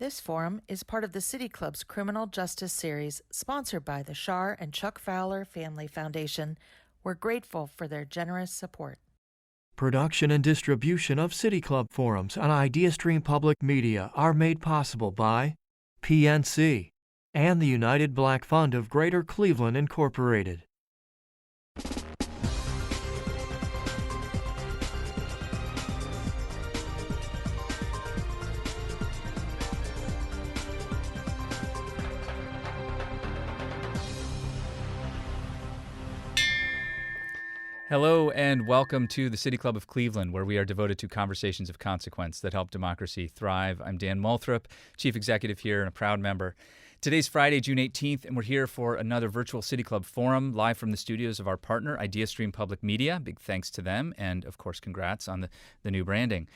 This forum is part of the City Club's Criminal Justice Series, sponsored by the Shar and Chuck Fowler Family Foundation. We're grateful for their generous support. Production and distribution of City Club forums on IdeaStream Public Media are made possible by PNC and the United Black Fund of Greater Cleveland, Incorporated. Hello and welcome to the City Club of Cleveland, where we are devoted to conversations of consequence that help democracy thrive. I'm Dan Moulthrop, Chief Executive here and a proud member. Today's Friday, June 18th, and we're here for another virtual City Club forum live from the studios of our partner, IdeaStream Public Media. Big thanks to them, and of course, congrats on the new branding.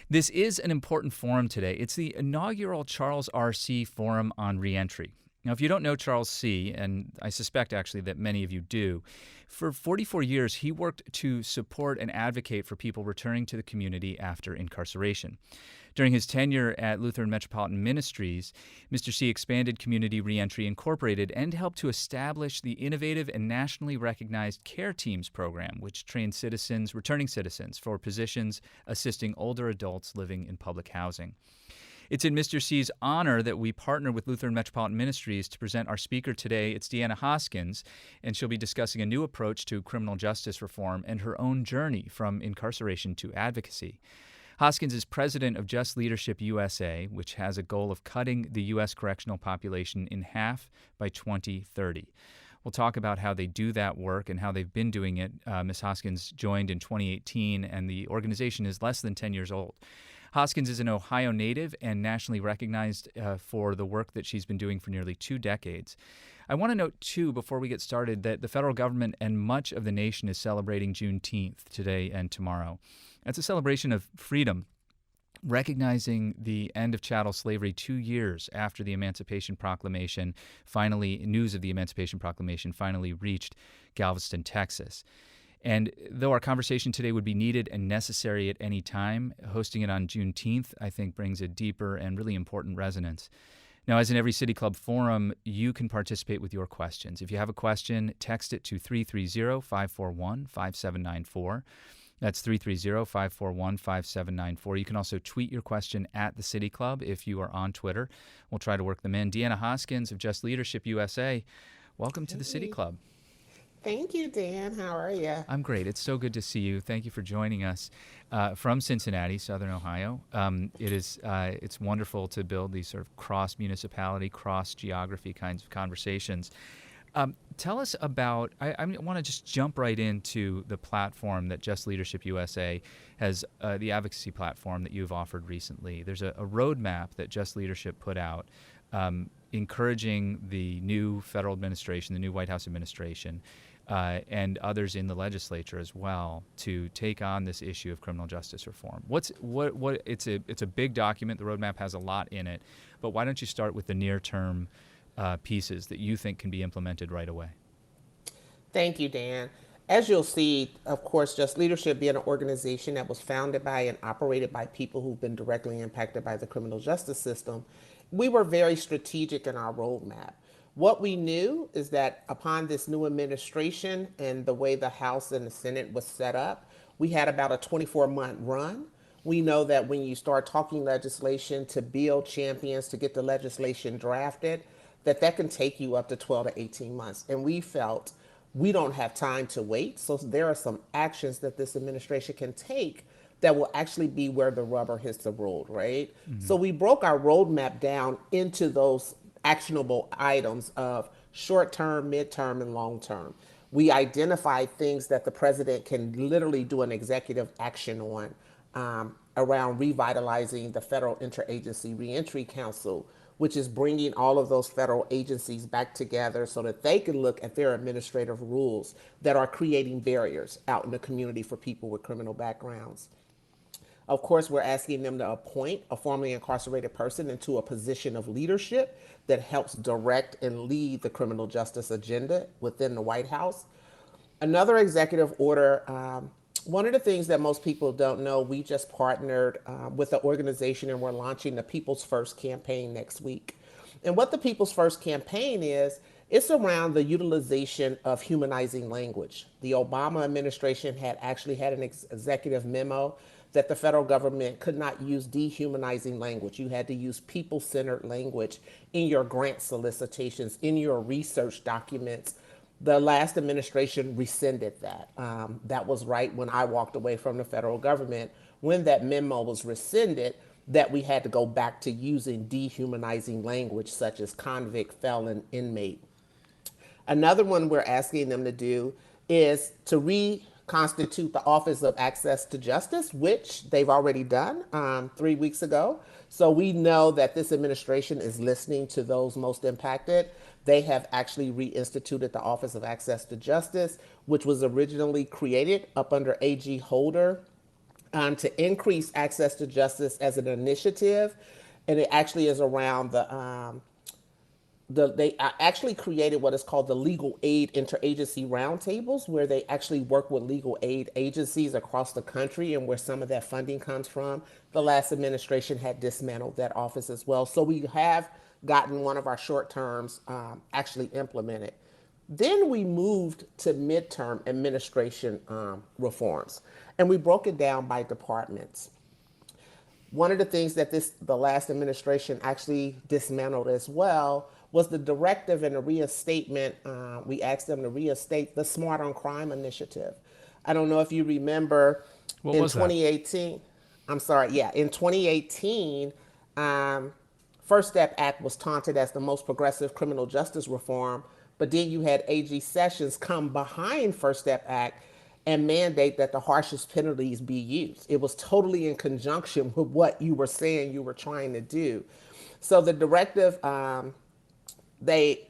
This is an important forum today. It's the inaugural Charles R. See Forum on Reentry. Now, if you don't know Charles See, and I suspect actually that many of you do, for 44 years he worked to support and advocate for people returning to the community after incarceration. During his tenure at Lutheran Metropolitan Ministries, Mr. See expanded Community Reentry Incorporated and helped to establish the innovative and nationally recognized Care Teams program, which trains returning citizens, for positions assisting older adults living in public housing. It's in Mr. See's honor that we partner with Lutheran Metropolitan Ministries to present our speaker today. It's Deanna Hoskins, and she'll be discussing a new approach to criminal justice reform and her own journey from incarceration to advocacy. Hoskins is president of Just Leadership USA, which has a goal of cutting the U.S. correctional population in half by 2030. We'll talk about how they do that work and how they've been doing it. Ms. Hoskins joined in 2018, and the organization is less than 10 years old. Hoskins is an Ohio native and nationally recognized for the work that she's been doing for nearly 2 decades. I want to note, too, before we get started, that the federal government and much of the nation is celebrating Juneteenth today and tomorrow. It's a celebration of freedom, recognizing the end of chattel slavery 2 years after the Emancipation Proclamation news of the Emancipation Proclamation finally reached Galveston, Texas. And though our conversation today would be needed and necessary at any time, hosting it on Juneteenth, I think, brings a deeper and really important resonance. Now, as in every City Club forum, you can participate with your questions. If you have a question, text it to 330-541-5794. That's 330-541-5794. You can also tweet your question at the City Club if you are on Twitter. We'll try to work them in. Deanna Hoskins of Just Leadership USA, welcome to the City Club. Thank you, Dan. How are you? I'm great. It's so good to see you. Thank you for joining us from Cincinnati, Southern Ohio. It's wonderful to build these sort of cross-municipality, cross-geography kinds of conversations. Tell us about, I want to just jump right into the platform that Just Leadership USA has, the advocacy platform that you've offered recently. There's a roadmap that Just Leadership put out encouraging the new federal administration, the new White House administration, and others in the legislature as well to take on this issue of criminal justice reform. It's a big document. The roadmap has a lot in it, but why don't you start with the near-term pieces that you think can be implemented right away? Thank you, Dan. As you'll see, of course, Just Leadership being an organization that was founded by and operated by people who've been directly impacted by the criminal justice system, we were very strategic in our roadmap. What we knew is that upon this new administration and the way the House and the Senate was set up, we had about a 24-month run. We know that when you start talking legislation to build champions, to get the legislation drafted, that can take you up to 12 to 18 months. And we felt we don't have time to wait. So there are some actions that this administration can take that will actually be where the rubber hits the road, right? Mm-hmm. So we broke our roadmap down into those actionable items of short-term, mid-term, and long-term. We identified things that the president can literally do an executive action on around revitalizing the Federal Interagency Reentry Council, which is bringing all of those federal agencies back together so that they can look at their administrative rules that are creating barriers out in the community for people with criminal backgrounds. Of course, we're asking them to appoint a formerly incarcerated person into a position of leadership that helps direct and lead the criminal justice agenda within the White House. Another executive order One of the things that most people don't know, we just partnered with an organization and we're launching the People's First campaign next week. And what the People's First campaign is, it's around the utilization of humanizing language. The Obama administration had actually had an executive memo that the federal government could not use dehumanizing language. You had to use people-centered language in your grant solicitations, in your research documents. The last administration rescinded that. That was right when I walked away from the federal government, when that memo was rescinded, that we had to go back to using dehumanizing language such as convict, felon, inmate. Another one we're asking them to do is to reconstitute the Office of Access to Justice, which they've already done 3 weeks ago. So we know that this administration is listening to those most impacted. They have actually reinstituted the Office of Access to Justice, which was originally created up under A.G. Holder to increase access to justice as an initiative. And it actually is around they actually created what is called the Legal Aid Interagency Roundtables, where they actually work with legal aid agencies across the country and where some of that funding comes from. The last administration had dismantled that office as well. So we have gotten one of our short terms actually implemented. Then we moved to midterm administration reforms, and we broke it down by departments. One of the things that the last administration actually dismantled as well was the directive and the reinstatement. We asked them to reinstate the Smart on Crime initiative. I don't know if you remember What in was that? 2018. I'm sorry, yeah, in 2018, First Step Act was taunted as the most progressive criminal justice reform, but then you had A.G. Sessions come behind First Step Act and mandate that the harshest penalties be used. It was totally in conjunction with what you were saying you were trying to do. So the directive, they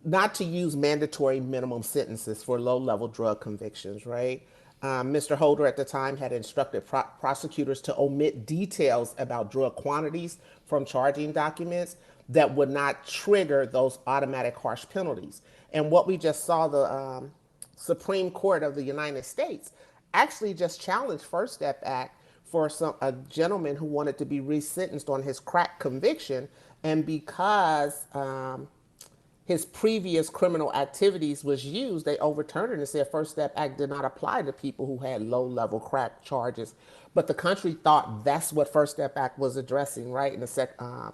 not to use mandatory minimum sentences for low-level drug convictions, right? Mr. Holder at the time had instructed prosecutors to omit details about drug quantities from charging documents that would not trigger those automatic harsh penalties. And what we just saw, the Supreme Court of the United States actually just challenged First Step Act for a gentleman who wanted to be resentenced on his crack conviction, and because his previous criminal activities was used, they overturned it and said First Step Act did not apply to people who had low-level crack charges. But the country thought that's what First Step Act was addressing, right? And the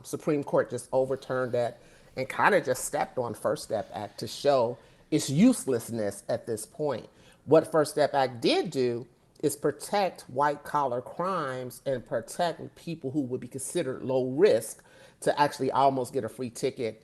Supreme Court just overturned that and kind of just stepped on First Step Act to show its uselessness at this point. What First Step Act did do is protect white-collar crimes and protect people who would be considered low risk to actually almost get a free ticket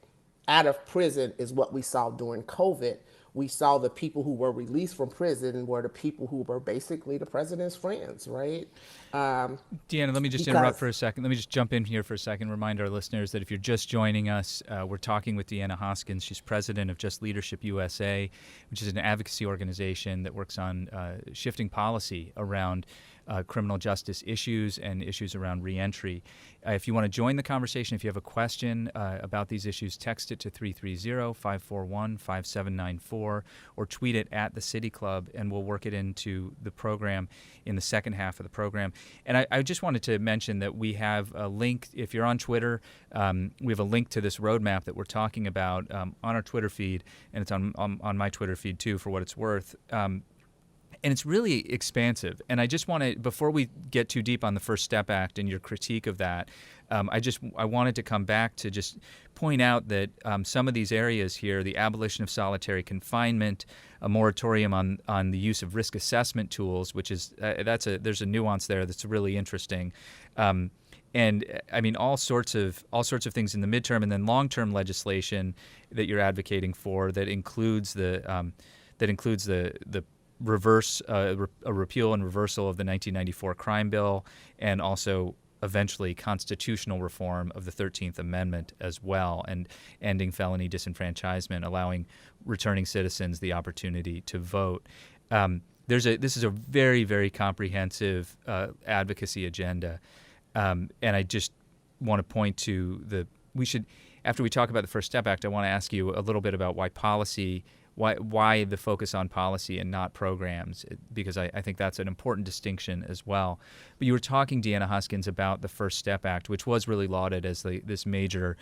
out of prison, is what we saw during COVID. We saw the people who were released from prison were the people who were basically the president's friends, right? Deanna, let me just interrupt for a second. Let me just jump in here for a second. Remind our listeners that if you're just joining us, we're talking with Deanna Hoskins. She's president of Just Leadership USA, which is an advocacy organization that works on shifting policy around criminal justice issues and issues around reentry. If you want to join the conversation, if you have a question about these issues, text it to 330-541-5794 or tweet it at the City Club, and we'll work it into the program in the second half of the program. And I just wanted to mention that we have a link. If you're on Twitter, we have a link to this roadmap that we're talking about on our Twitter feed, and it's on my Twitter feed too, for what it's worth. And it's really expansive. And I just want to, before we get too deep on the First Step Act and your critique of that, I wanted to come back to just point out that some of these areas here, the abolition of solitary confinement, a moratorium on the use of risk assessment tools, which is there's a nuance there that's really interesting. And I mean all sorts of things in the midterm, and then long-term legislation that you're advocating for that includes the a repeal and reversal of the 1994 crime bill, and also eventually constitutional reform of the 13th Amendment as well, and ending felony disenfranchisement, allowing returning citizens the opportunity to vote. This is a very, very comprehensive advocacy agenda, and I just want to point to after we talk about the First Step Act, I want to ask you a little bit about why why the focus on policy and not programs, because I think that's an important distinction as well. But you were talking, Deanna Huskins, about the First Step Act, which was really lauded as this major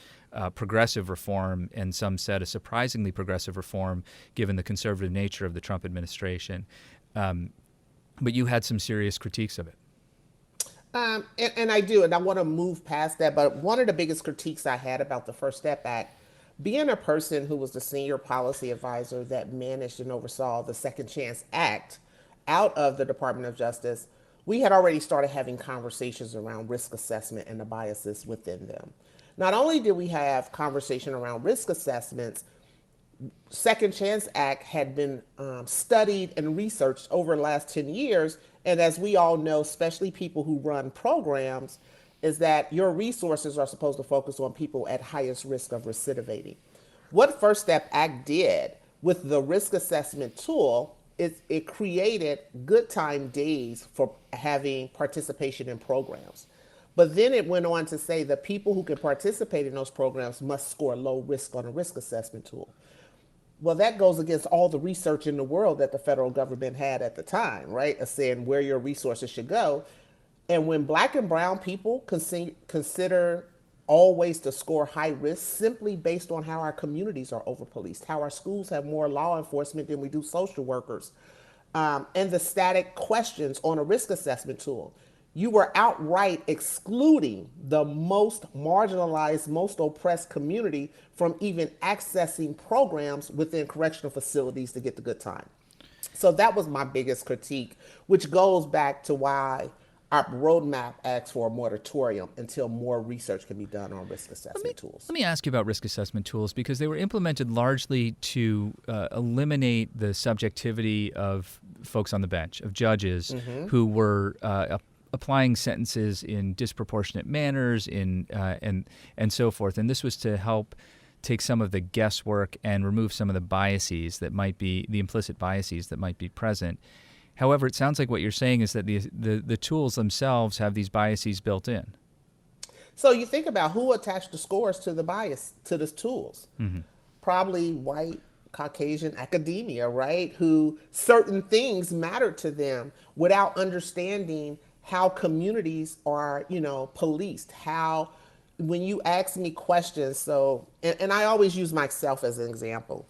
progressive reform, and some said a surprisingly progressive reform given the conservative nature of the Trump administration. But you had some serious critiques of it. And I do, and I want to move past that. But one of the biggest critiques I had about the First Step Act, being a person who was the senior policy advisor that managed and oversaw the Second Chance Act out of the Department of Justice, we had already started having conversations around risk assessment and the biases within them. Not only did we have conversation around risk assessments, Second Chance Act had been studied and researched over the last 10 years. And as we all know, especially people who run programs, is that your resources are supposed to focus on people at highest risk of recidivating. What First Step Act did with the risk assessment tool is it created good time days for having participation in programs. But then it went on to say the people who can participate in those programs must score low risk on a risk assessment tool. Well, that goes against all the research in the world that the federal government had at the time, right? Of saying where your resources should go. And when Black and brown people consider always to score high risk simply based on how our communities are over-policed, how our schools have more law enforcement than we do social workers, and the static questions on a risk assessment tool, you were outright excluding the most marginalized, most oppressed community from even accessing programs within correctional facilities to get the good time. So that was my biggest critique, which goes back to why our roadmap asks for a moratorium until more research can be done on risk assessment tools. Let me ask you about risk assessment tools, because they were implemented largely to eliminate the subjectivity of folks on the bench, of judges who were applying sentences in disproportionate manners and so forth. And this was to help take some of the guesswork and remove some of the biases that might be, the implicit biases that might be present. However, it sounds like what you're saying is that the tools themselves have these biases built in. So you think about who attached the scores to the bias to the tools. Probably white, Caucasian academia, right? Who certain things mattered to them without understanding how communities are, policed. How, when you ask me questions, and I always use myself as an example.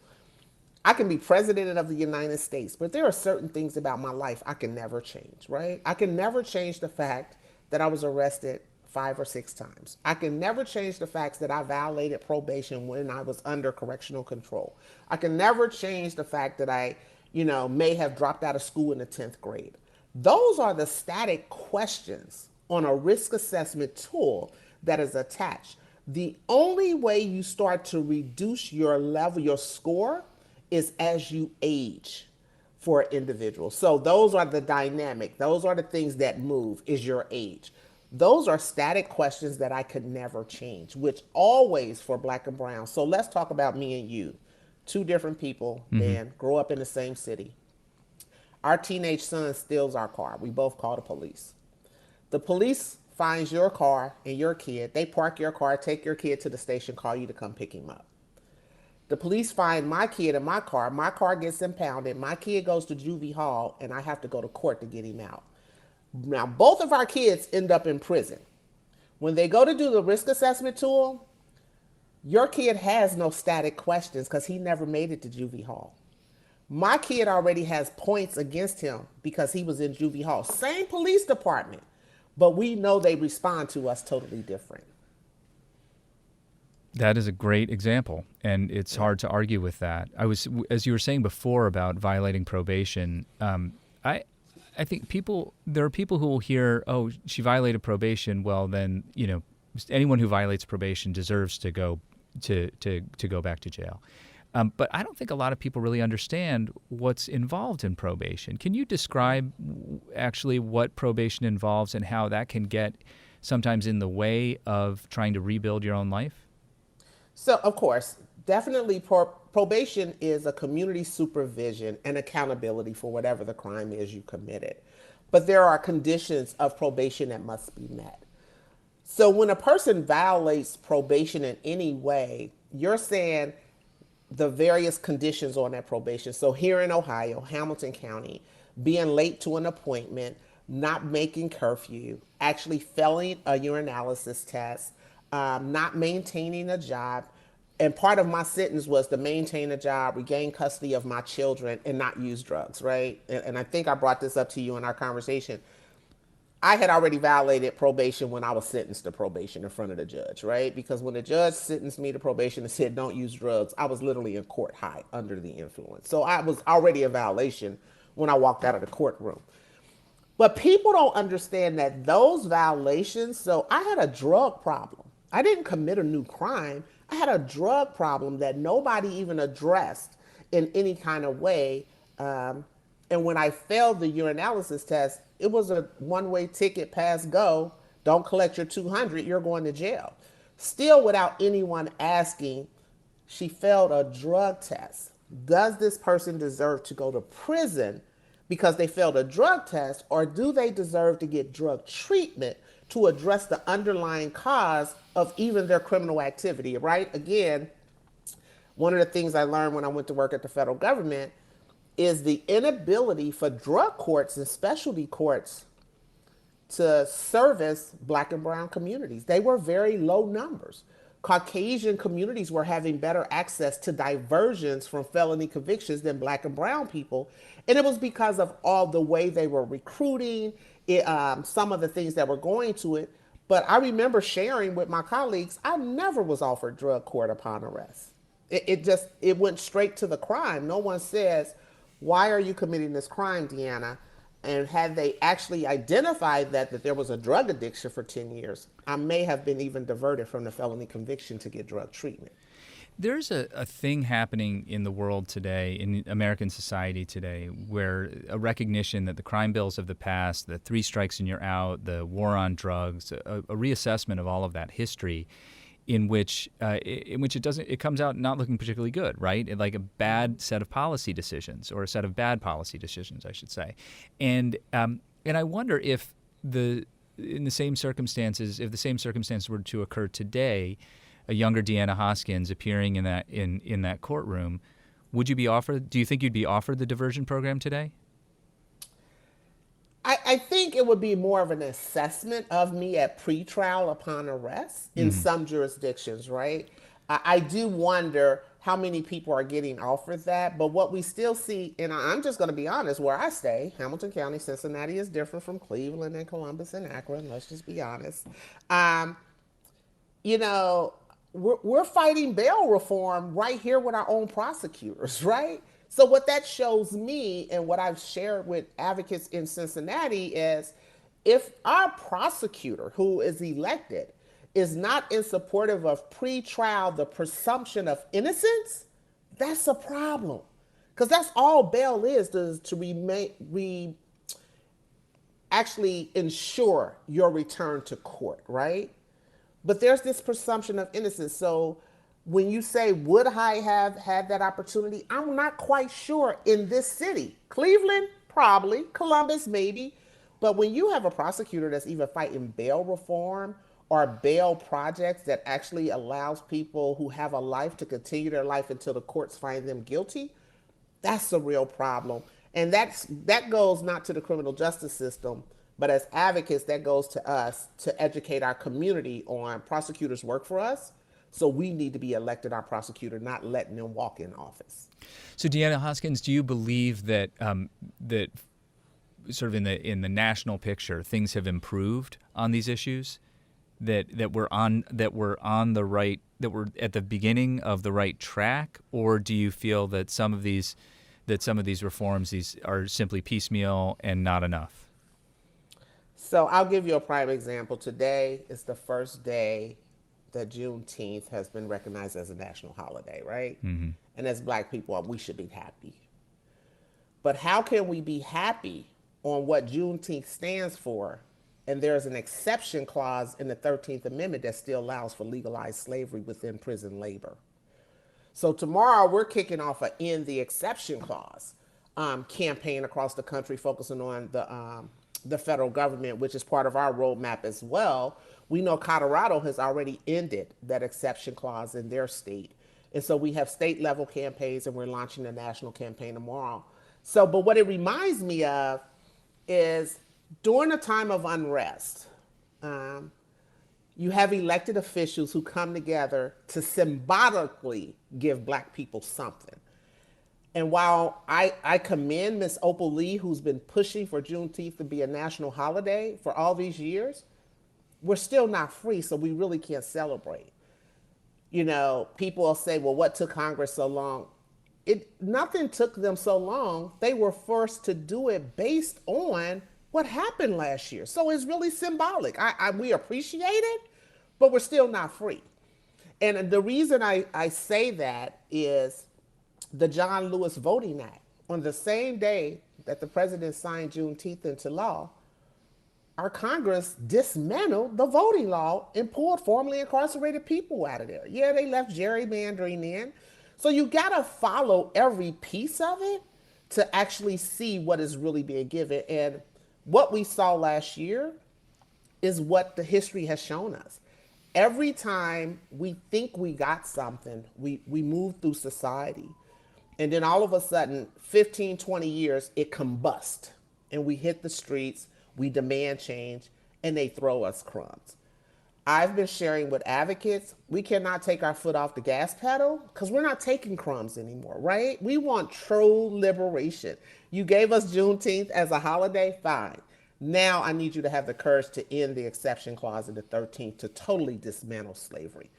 I can be president of the United States, but there are certain things about my life I can never change, right? I can never change the fact that I was arrested 5 or 6 times. I can never change the facts that I violated probation when I was under correctional control. I can never change the fact that I, may have dropped out of school in the 10th grade. Those are the static questions on a risk assessment tool that is attached. The only way you start to reduce your level, your score, is as you age for an individual. So those are the dynamic. Those are the things that move, is your age. Those are static questions that I could never change, which always for Black and brown. So let's talk about me and you. 2 different people, man, grow up in the same city. Our teenage son steals our car. We both call the police. The police finds your car and your kid. They park your car, take your kid to the station, call you to come pick him up. The police find my kid in my car gets impounded, my kid goes to juvie hall, and I have to go to court to get him out. Now, both of our kids end up in prison. When they go to do the risk assessment tool, your kid has no static questions because he never made it to juvie hall. My kid already has points against him because he was in juvie hall. Same police department, but we know they respond to us totally different. That is a great example, and it's hard to argue with that. As you were saying before about violating probation, I think there are people who will hear, oh, she violated probation. Well, then, anyone who violates probation deserves to go back to jail. But I don't think a lot of people really understand what's involved in probation. Can you describe actually what probation involves and how that can get sometimes in the way of trying to rebuild your own life? So, of course, definitely probation is a community supervision and accountability for whatever the crime is you committed. But there are conditions of probation that must be met. So when a person violates probation in any way, you're saying the various conditions on that probation. So here in Ohio, Hamilton County, being late to an appointment, not making curfew, actually failing a urinalysis test, not maintaining a job. And part of my sentence was to maintain a job, regain custody of my children, and not use drugs, right? And I think I brought this up to you in our conversation. I had already violated probation when I was sentenced to probation in front of the judge, right? Because when the judge sentenced me to probation and said, don't use drugs, I was literally in court high under the influence. So I was already a violation when I walked out of the courtroom. But people don't understand that those violations, so I had a drug problem. I didn't commit a new crime. I had a drug problem that nobody even addressed in any kind of way. And when I failed the urinalysis test, it was a one-way ticket, pass, go. Don't collect your 200, you're going to jail. Still without anyone asking, she failed a drug test. Does this person deserve to go to prison because they failed a drug test, or do they deserve to get drug treatment to address the underlying cause of even their criminal activity, right? Again, one of the things I learned when I went to work at the federal government is the inability for drug courts and specialty courts to service Black and brown communities. They were very low numbers. Caucasian communities were having better access to diversions from felony convictions than Black and brown people. And it was because of all the way they were recruiting, some of the things that were going to it. But I remember sharing with my colleagues, I never was offered drug court upon arrest. It went straight to the crime. No one says, why are you committing this crime, Deanna? And had they actually identified that there was a drug addiction for 10 years, I may have been even diverted from the felony conviction to get drug treatment. There's a thing happening in the world today, in American society today, where a recognition that the crime bills of the past, the 3 strikes and you're out, the war on drugs, a reassessment of all of that history, in which it comes out not looking particularly good, right? Like a bad set of policy decisions, or a set of bad policy decisions, I should say. And I wonder if the same circumstances were to occur today, a younger Deanna Hoskins appearing in that courtroom, do you think you'd be offered the diversion program today? I think it would be more of an assessment of me at pretrial upon arrest in some jurisdictions, right? I do wonder how many people are getting offered that. But what we still see, and I'm just going to be honest, where I stay, Hamilton County, Cincinnati is different from Cleveland and Columbus and Akron. Let's just be honest. We're fighting bail reform right here with our own prosecutors, right? So what that shows me, and what I've shared with advocates in Cincinnati, is if our prosecutor who is elected is not in supportive of pretrial, the presumption of innocence, that's a problem. Because that's all bail is to actually ensure your return to court, right? But there's this presumption of innocence. So when you say, would I have had that opportunity? I'm not quite sure in this city. Cleveland, probably. Columbus, maybe. But when you have a prosecutor that's even fighting bail reform or bail projects that actually allows people who have a life to continue their life until the courts find them guilty, that's a real problem. And that goes not to the criminal justice system, but as advocates, that goes to us to educate our community on prosecutors work for us. So we need to be elected our prosecutor, not letting them walk in office. So Deanna Hoskins, do you believe that that sort of in the national picture things have improved on these issues? That we're on at the beginning of the right track, or do you feel that some of these reforms are simply piecemeal and not enough? So I'll give you a prime example. Today is the first day that Juneteenth has been recognized as a national holiday, right? Mm-hmm. And as Black people, we should be happy. But how can we be happy on what Juneteenth stands for, and there's an exception clause in the 13th Amendment that still allows for legalized slavery within prison labor? So tomorrow we're kicking off a End the Exception Clause campaign across the country, focusing on the federal government, which is part of our roadmap as well. We know Colorado has already ended that exception clause in their state. And so we have state level campaigns, and we're launching a national campaign tomorrow. So, but what it reminds me of is during a time of unrest, you have elected officials who come together to symbolically give Black people something. And while I commend Miss Opal Lee, who's been pushing for Juneteenth to be a national holiday for all these years, we're still not free, so we really can't celebrate. You know, people will say, well, what took Congress so long? Nothing took them so long. They were forced to do it based on what happened last year. So it's really symbolic. We appreciate it, but we're still not free. And the reason I say that is the John Lewis Voting Act. On the same day that the president signed Juneteenth into law, our Congress dismantled the voting law and pulled formerly incarcerated people out of there. Yeah, they left gerrymandering in. So you gotta follow every piece of it to actually see what is really being given. And what we saw last year is what the history has shown us. Every time we think we got something, we move through society. And then all of a sudden, 15, 20 years, it combusts. And we hit the streets, we demand change, and they throw us crumbs. I've been sharing with advocates, we cannot take our foot off the gas pedal because we're not taking crumbs anymore, right? We want true liberation. You gave us Juneteenth as a holiday, fine. Now I need you to have the courage to end the exception clause in the 13th to totally dismantle slavery.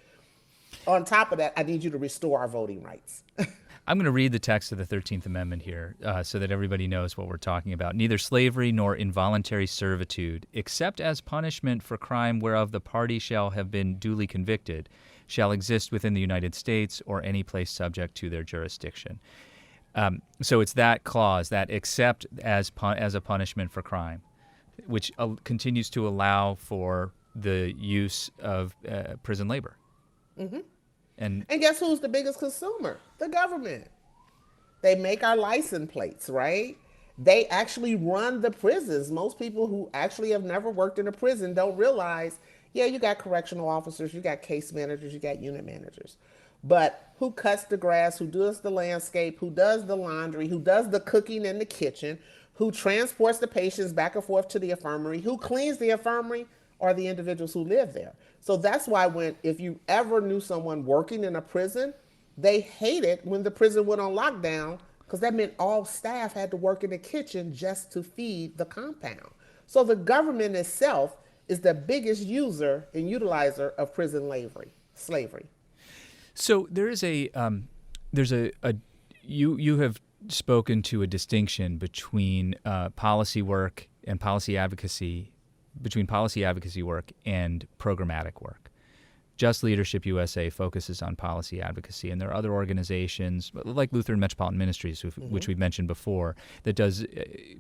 On top of that, I need you to restore our voting rights. I'm going to read the text of the 13th Amendment here so that everybody knows what we're talking about. Neither slavery nor involuntary servitude, except as punishment for crime whereof the party shall have been duly convicted, shall exist within the United States or any place subject to their jurisdiction. So it's that clause, that except as a punishment for crime, which continues to allow for the use of prison labor. Mm-hmm. And guess who's the biggest consumer? The government. They make our license plates, right? They actually run the prisons. Most people who actually have never worked in a prison don't realize, yeah, you got correctional officers, you got case managers, you got unit managers. But who cuts the grass, who does the landscape, who does the laundry, who does the cooking in the kitchen, who transports the patients back and forth to the infirmary, who cleans the infirmary, are the individuals who live there. So that's why if you ever knew someone working in a prison, they hated when the prison went on lockdown because that meant all staff had to work in the kitchen just to feed the compound. So the government itself is the biggest user and utilizer of prison slavery. So there is you have spoken to a distinction between policy work and policy advocacy, between policy advocacy work and programmatic work. Just Leadership USA focuses on policy advocacy, and there are other organizations like Lutheran Metropolitan Ministries, which we've mentioned before, that does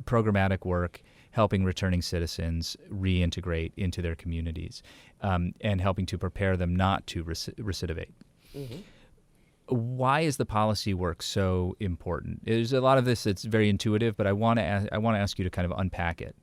programmatic work helping returning citizens reintegrate into their communities and helping to prepare them not to recidivate. Mm-hmm. Why is the policy work so important? There's a lot of this that's very intuitive, but I want to ask you to kind of unpack it.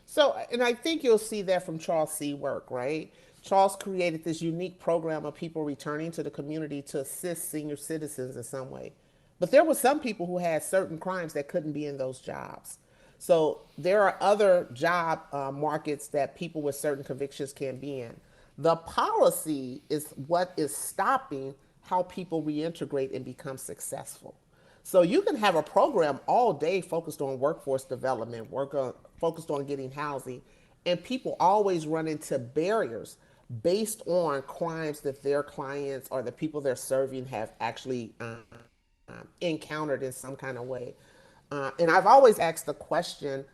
So, and I think you'll see that from Charles C. work, right? Charles created this unique program of people returning to the community to assist senior citizens in some way. But there were some people who had certain crimes that couldn't be in those jobs. So there are other job markets that people with certain convictions can be in. The policy is what is stopping how people reintegrate and become successful. So you can have a program all day focused on workforce development, focused on getting housing, and people always run into barriers based on crimes that their clients or the people they're serving have actually encountered in some kind of way. And I've always asked the question,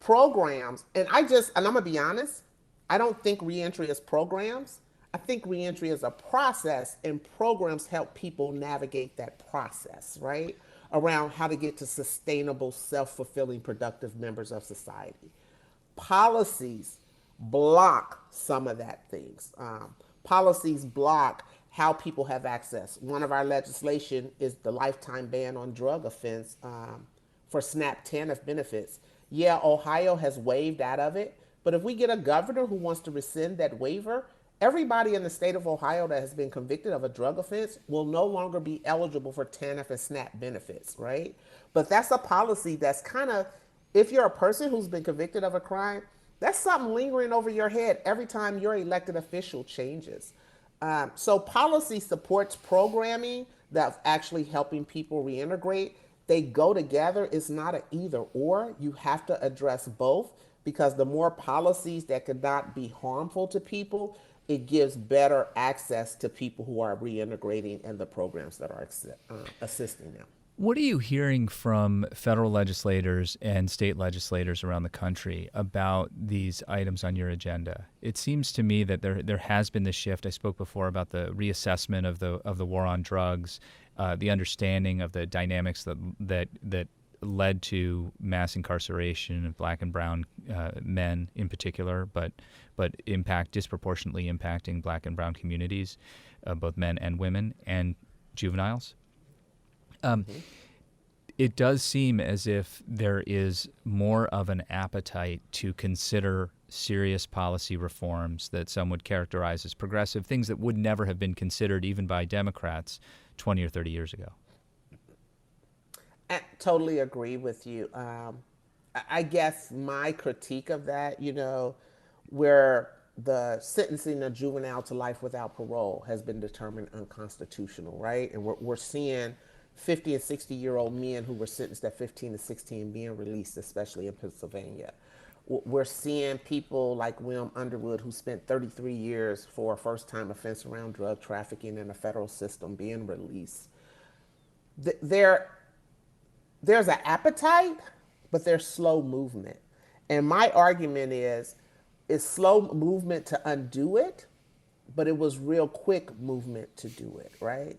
programs, and I'm gonna be honest, I don't think reentry is programs. I think reentry is a process, and programs help people navigate that process, right? Around how to get to sustainable, self-fulfilling, productive members of society. Policies block some of that things. Policies block how people have access. One of our legislation is the lifetime ban on drug offense for SNAP TANF benefits. Yeah, Ohio has waived out of it, but if we get a governor who wants to rescind that waiver everybody in the state of Ohio that has been convicted of a drug offense will no longer be eligible for TANF and SNAP benefits, right? But that's a policy that's kind of, if you're a person who's been convicted of a crime, that's something lingering over your head every time your elected official changes. So policy supports programming that's actually helping people reintegrate. They go together. It's not an either or. You have to address both, because the more policies that could not be harmful to people, it gives better access to people who are reintegrating and the programs that are assisting them. What are you hearing from federal legislators and state legislators around the country about these items on your agenda? It seems to me that there has been this shift. I spoke before about the reassessment of the war on drugs, the understanding of the dynamics that led to mass incarceration of Black and brown men in particular, but disproportionately impacting Black and brown communities, both men and women and juveniles. It does seem as if there is more of an appetite to consider serious policy reforms that some would characterize as progressive, things that would never have been considered even by Democrats 20 or 30 years ago. I totally agree with you. I guess my critique of that, where the sentencing a juvenile to life without parole has been determined unconstitutional, right? And we're seeing 50 and 60-year-old men who were sentenced at 15 and 16 being released, especially in Pennsylvania. We're seeing people like William Underwood, who spent 33 years for a first-time offense around drug trafficking in the federal system, being released. There's an appetite, but there's slow movement. And my argument is, it's slow movement to undo it, but it was real quick movement to do it, right?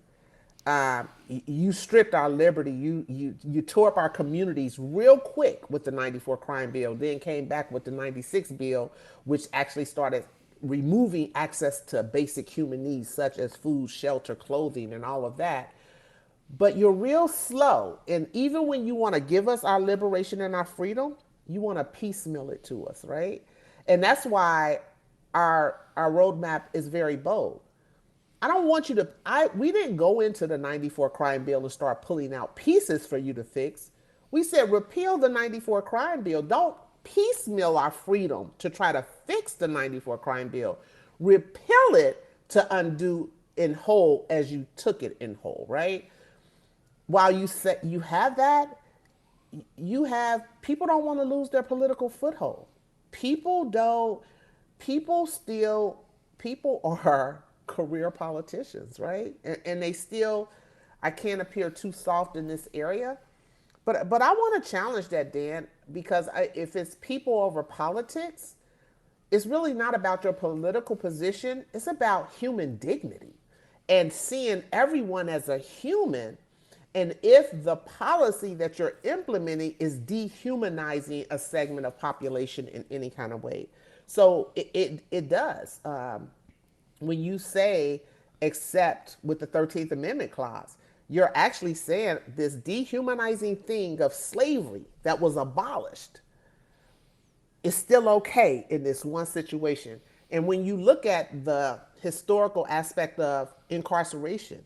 You stripped our liberty. You tore up our communities real quick with the 94 crime bill, then came back with the 96 bill, which actually started removing access to basic human needs such as food, shelter, clothing, and all of that. But you're real slow. And even when you want to give us our liberation and our freedom, you want to piecemeal it to us, right? And that's why our roadmap is very bold. I don't want you to, we didn't go into the 94 crime bill and start pulling out pieces for you to fix. We said repeal the 94 crime bill. Don't piecemeal our freedom to try to fix the 94 crime bill. Repeal it to undo in whole as you took it in whole, right? While you say you have that, people don't want to lose their political foothold. People are career politicians, right? And they still, I can't appear too soft in this area, but I want to challenge that, Dan, because if it's people over politics, it's really not about your political position. It's about human dignity and seeing everyone as a human. And if the policy that you're implementing is dehumanizing a segment of population in any kind of way. So it does. When you say except with the 13th Amendment clause, you're actually saying this dehumanizing thing of slavery that was abolished is still okay in this one situation. And when you look at the historical aspect of incarceration,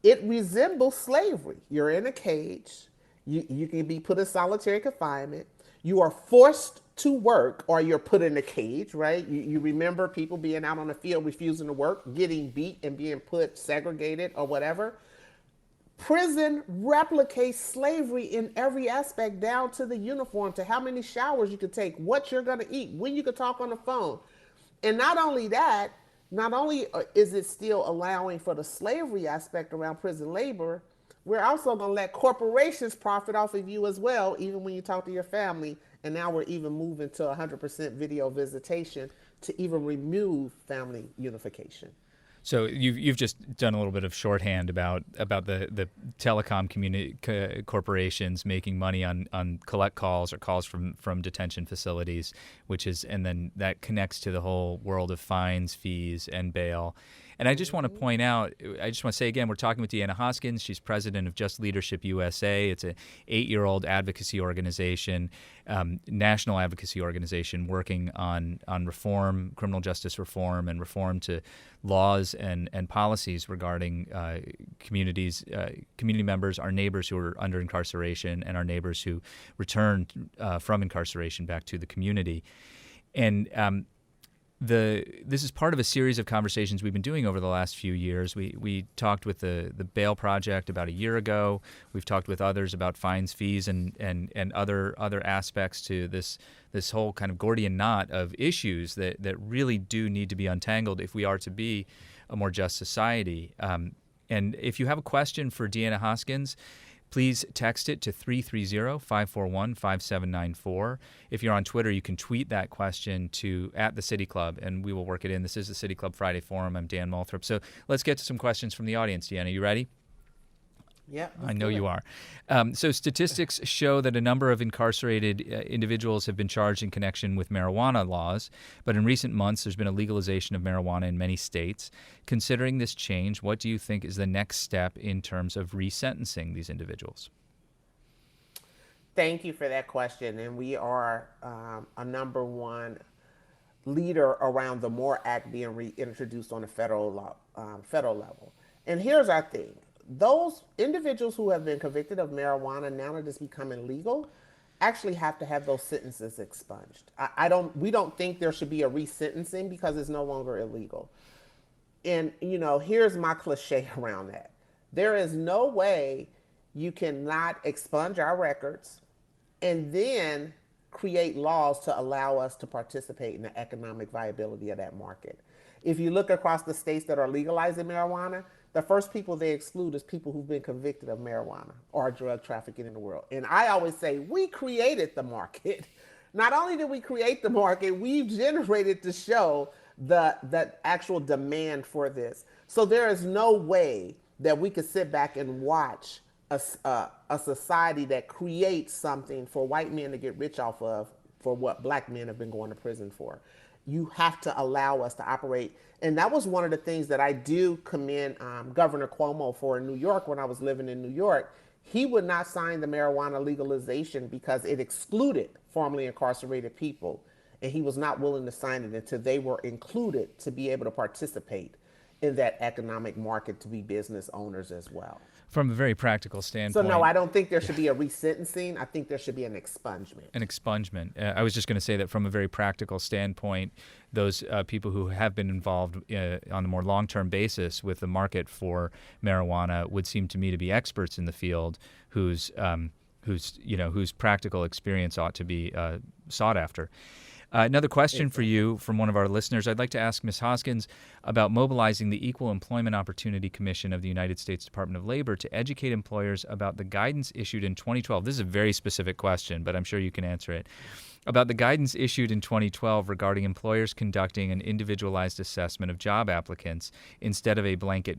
it resembles slavery. You're in a cage. You can be put in solitary confinement. You are forced to work, or you're put in a cage, right? You remember people being out on the field refusing to work, getting beat and being put segregated or whatever. Prison replicates slavery in every aspect, down to the uniform, to how many showers you could take, what you're going to eat, when you could talk on the phone. And not only that, not only is it still allowing for the slavery aspect around prison labor, we're also going to let corporations profit off of you as well, even when you talk to your family. And now we're even moving to 100% video visitation to even remove family unification. So you've just done a little bit of shorthand about the telecom corporations making money on collect calls or calls from detention facilities, and then that connects to the whole world of fines, fees, and bail. And I just want to point out, I just want to say again, we're talking with Deanna Hoskins. She's president of Just Leadership USA. It's an 8-year-old advocacy organization, national advocacy organization working on reform, criminal justice reform, and reform to laws and policies regarding communities, community members, our neighbors who are under incarceration, and our neighbors who return from incarceration back to the community. And this is part of a series of conversations we've been doing over the last few years. We talked with the Bail Project about a year ago. We've talked with others about fines, fees, and other aspects to this whole kind of Gordian knot of issues that really do need to be untangled if we are to be a more just society. And if you have a question for Deanna Hoskins, please text it to 330-541-5794. If you're on Twitter, you can tweet that question to @TheCityClub, and we will work it in. This is the City Club Friday Forum. I'm Dan Moulthrop. So let's get to some questions from the audience. Deanna, you ready? Yeah, I know you are. So statistics show that a number of incarcerated individuals have been charged in connection with marijuana laws, but in recent months there's been a legalization of marijuana in many states. Considering this change, what do you think is the next step in terms of resentencing these individuals? Thank you for that question. And we are a number one leader around the MORE Act being reintroduced on the federal level. And here's our thing. Those individuals who have been convicted of marijuana now that it's becoming legal actually have to have those sentences expunged. We don't think there should be a resentencing because it's no longer illegal. And, here's my cliche around that. There is no way you cannot expunge our records and then create laws to allow us to participate in the economic viability of that market. If you look across the states that are legalizing marijuana, the first people they exclude is people who've been convicted of marijuana or drug trafficking in the world. And I always say, we created the market. Not only did we create the market, we've generated to show the actual demand for this. So there is no way that we could sit back and watch a society that creates something for white men to get rich off of for what black men have been going to prison for. You have to allow us to operate. And that was one of the things that I do commend Governor Cuomo for in New York when I was living in New York. He would not sign the marijuana legalization because it excluded formerly incarcerated people. And he was not willing to sign it until they were included to be able to participate in that economic market to be business owners as well. From a very practical standpoint. So no, I don't think there should be a resentencing. I think there should be an expungement. An expungement. I was just going to say that from a very practical standpoint, those people who have been involved on a more long-term basis with the market for marijuana would seem to me to be experts in the field whose practical experience ought to be sought after. Another question for you from one of our listeners. I'd like to ask Ms. Hoskins about mobilizing the Equal Employment Opportunity Commission of the United States Department of Labor to educate employers about the guidance issued in 2012. This is a very specific question, but I'm sure you can answer it. About the guidance issued in 2012 regarding employers conducting an individualized assessment of job applicants instead of blanket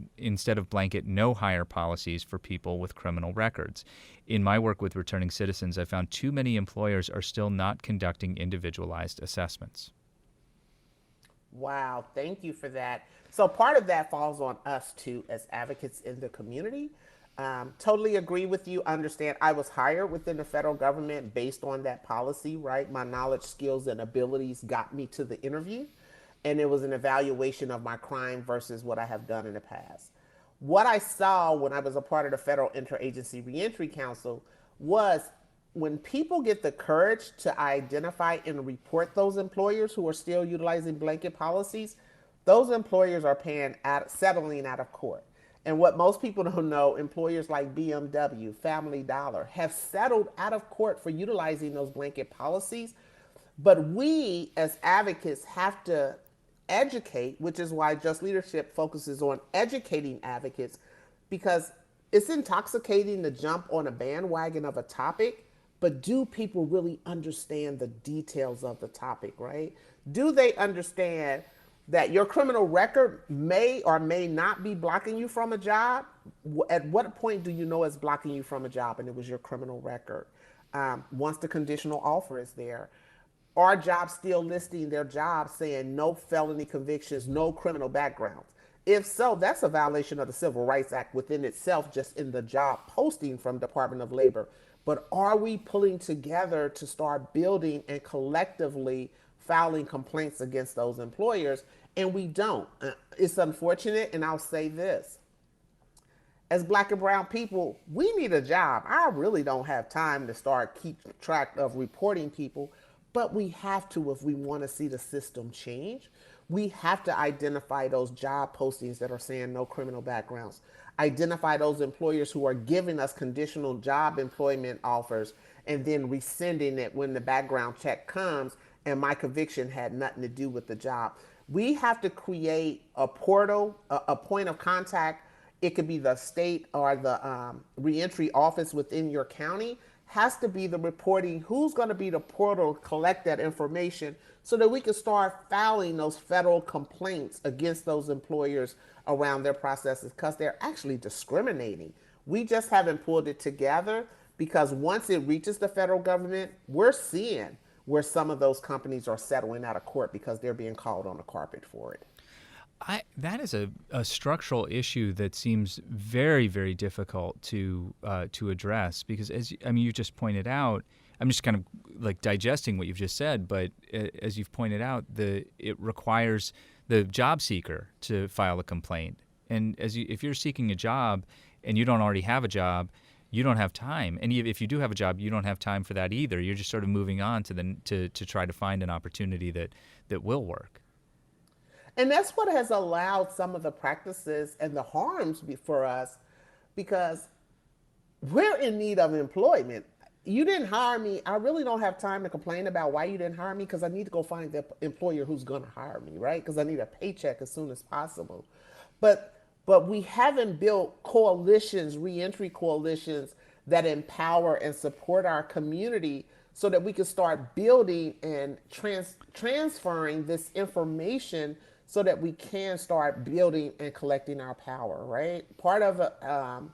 no hire policies for people with criminal records. In my work with returning citizens, I found too many employers are still not conducting individualized assessments. Wow, thank you for that. So part of that falls on us too as advocates in the community. Totally agree with you. Understand I was hired within the federal government based on that policy, right? My knowledge, skills, and abilities got me to the interview. And it was an evaluation of my crime versus what I have done in the past. What I saw when I was a part of the Federal Interagency Reentry Council was when people get the courage to identify and report those employers who are still utilizing blanket policies, those employers are settling out of court. And what most people don't know, employers like BMW, Family Dollar have settled out of court for utilizing those blanket policies. But we as advocates have to educate, which is why Just Leadership focuses on educating advocates, because it's intoxicating to jump on a bandwagon of a topic, but do people really understand the details of the topic, right? Do they understand that your criminal record may or may not be blocking you from a job? At what point do you know it's blocking you from a job and it was your criminal record? Once the conditional offer is there. Are jobs still listing their jobs saying no felony convictions, no criminal backgrounds? If so, that's a violation of the Civil Rights Act within itself, just in the job posting from Department of Labor. But are we pulling together to start building and collectively filing complaints against those employers? And we don't. It's unfortunate, and I'll say this. As Black and brown people, we need a job. I really don't have time to start keep track of reporting people, but we have to if we want to see the system change. We have to identify those job postings that are saying no criminal backgrounds. Identify those employers who are giving us conditional job employment offers and then rescinding it when the background check comes and my conviction had nothing to do with the job. We have to create a portal, a point of contact. It could be the state or the reentry office within your county. Has to be the reporting. Who's going to be the portal to collect that information so that we can start filing those federal complaints against those employers around their processes, because they're actually discriminating. We just haven't pulled it together, because once it reaches the federal government, we're seeing where some of those companies are settling out of court because they're being called on the carpet for it. That is a structural issue that seems very, very difficult to address, because you just pointed out, I'm just kind of like digesting what you've just said, but as you've pointed out, it requires the job seeker to file a complaint, and if you're seeking a job and you don't already have a job, you don't have time, and if you do have a job, you don't have time for that either. You're just sort of moving on to try to find an opportunity that will work. And that's what has allowed some of the practices and the harms for us, because we're in need of employment. You didn't hire me. I really don't have time to complain about why you didn't hire me, because I need to go find the employer who's going to hire me, right? Because I need a paycheck as soon as possible. But we haven't built coalitions, reentry coalitions that empower and support our community so that we can start building and transferring this information so that we can start building and collecting our power, right? Part of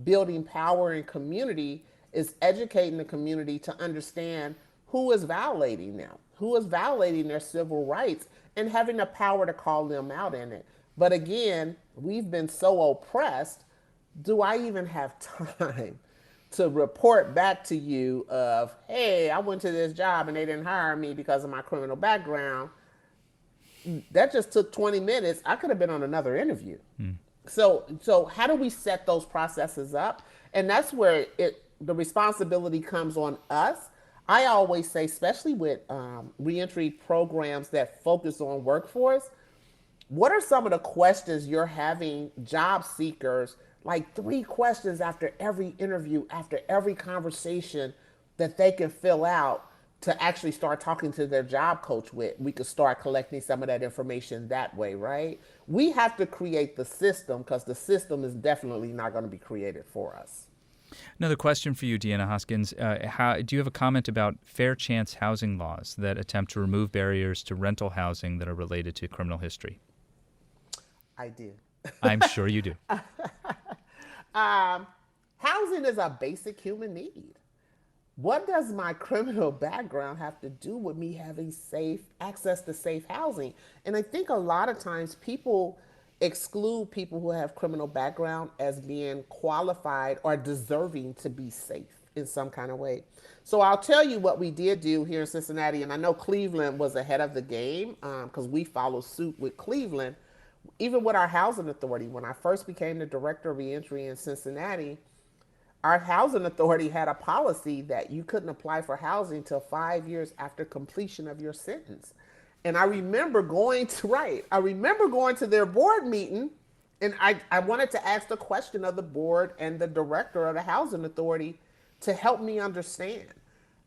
building power in community is educating the community to understand who is violating them, who is violating their civil rights, and having the power to call them out in it. But again, we've been so oppressed. Do I even have time to report back to you of, hey, I went to this job and they didn't hire me because of my criminal background? That just took 20 minutes. I could have been on another interview. So how do we set those processes up? And that's where the responsibility comes on us. I always say, especially with reentry programs that focus on workforce, what are some of the questions you're having job seekers, like 3 questions after every interview, after every conversation, that they can fill out to actually start talking to their job coach with? We could start collecting some of that information that way, right? We have to create the system, because the system is definitely not going to be created for us. Another question for you, Deanna Hoskins. Do you have a comment about fair chance housing laws that attempt to remove barriers to rental housing that are related to criminal history? I do. I'm sure you do. Housing is a basic human need. What does my criminal background have to do with me having access to safe housing? And I think a lot of times people exclude people who have criminal background as being qualified or deserving to be safe in some kind of way. So I'll tell you what we did do here in Cincinnati, and I know Cleveland was ahead of the game because we follow suit with Cleveland. Even with our housing authority, when I first became the director of reentry in Cincinnati, our housing authority had a policy that you couldn't apply for housing till 5 years after completion of your sentence. And I remember going to their board meeting, and I wanted to ask the question of the board and the director of the housing authority to help me understand.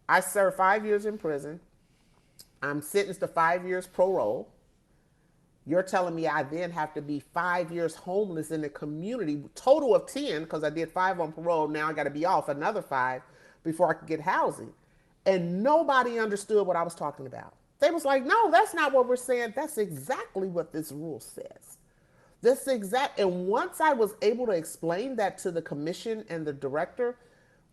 I served 5 years in prison. I'm sentenced to 5 years parole. You're telling me I then have to be 5 years homeless in the community, total of 10, because I did 5 on parole. Now I got to be off another 5 before I could get housing. And nobody understood what I was talking about. They was like, no, that's not what we're saying. That's exactly what this rule says. And once I was able to explain that to the commission and the director,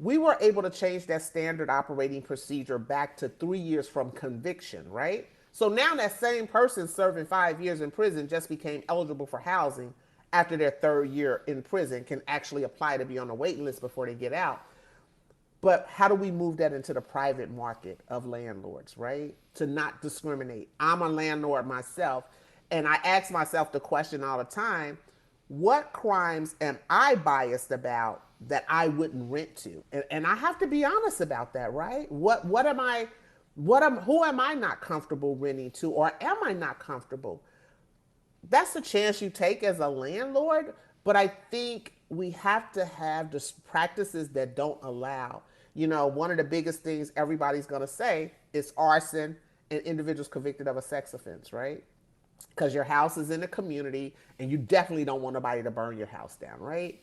we were able to change that standard operating procedure back to 3 years from conviction, right? So now that same person serving 5 years in prison just became eligible for housing after their third year in prison, can actually apply to be on a waiting list before they get out. But how do we move that into the private market of landlords, right? To not discriminate. I'm a landlord myself, and I ask myself the question all the time, what crimes am I biased about that I wouldn't rent to? And I have to be honest about that, right? Who am I not comfortable renting to, or am I not comfortable? That's a chance you take as a landlord, but I think we have to have the practices that don't allow. One of the biggest things everybody's going to say is arson and individuals convicted of a sex offense, right? Because your house is in a community and you definitely don't want nobody to burn your house down, right?